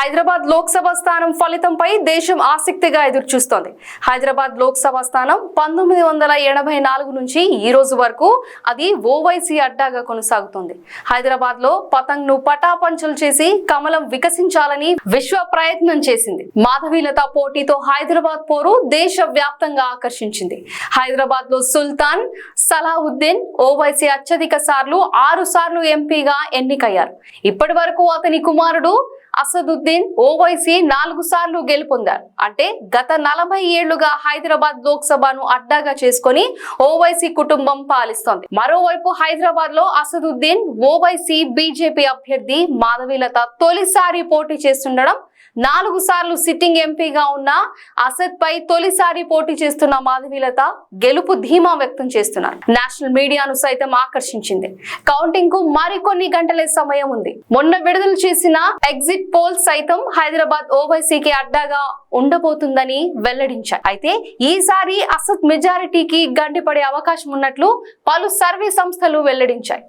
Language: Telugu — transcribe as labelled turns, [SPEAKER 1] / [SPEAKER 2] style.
[SPEAKER 1] హైదరాబాద్ లోక్సభ స్థానం ఫలితంపై దేశం ఆసక్తిగా ఎదురుచూస్తోంది. హైదరాబాద్ లోక్సభ స్థానం 1984 నుంచి ఈ రోజు వరకు అది ఓవైసీ అడ్డాగా కొనసాగుతోంది. హైదరాబాద్ లో పతంగ్ ను పటాపంచలు చేసి కమలం వికసించాలని విశ్వ ప్రయత్నం చేసింది. మాధవీలత పోటీతో హైదరాబాద్ పోరు దేశ వ్యాప్తంగా ఆకర్షించింది. హైదరాబాద్ లో సుల్తాన్ సలావుద్దీన్ ఓవైసీ అత్యధిక సార్లు 6 సార్లు ఎంపీగా ఎన్నికయ్యారు. ఇప్పటి వరకు అతని కుమారుడు అసదుద్దీన్ ఓవైసీ 4 సార్లు గెలుపొందారు. అంటే గత 40 ఏళ్లుగా హైదరాబాద్ లోక్సభను అడ్డాగా చేసుకుని ఓవైసీ కుటుంబం పాలిస్తోంది. మరోవైపు హైదరాబాద్ లో అసదుద్దీన్ ఓవైసీ బీజేపీ అభ్యర్థి మాధవీలత తొలిసారి పోటీ చేస్తుండడం, 4 సార్లు సిట్టింగ్ ఎంపీగా ఉన్న అసద్ పై తొలిసారి పోటీ చేస్తున్న మాధవీలత గెలుపు ధీమా వ్యక్తం చేస్తున్నారు. నేషనల్ మీడియాను సైతం ఆకర్షించింది. కౌంటింగ్ కు మరికొన్ని గంటలే సమయం ఉంది. మొన్న విడుదల చేసిన ఎగ్జిట్ పోల్ సైతం హైదరాబాద్ ఓవైసీకి అడ్డాగా ఉండబోతుందని వెల్లడించాయి. అయితే ఈసారి అసద్ మెజారిటీకి గండిపడే అవకాశం ఉన్నట్లు పలు సర్వే సంస్థలు వెల్లడించాయి.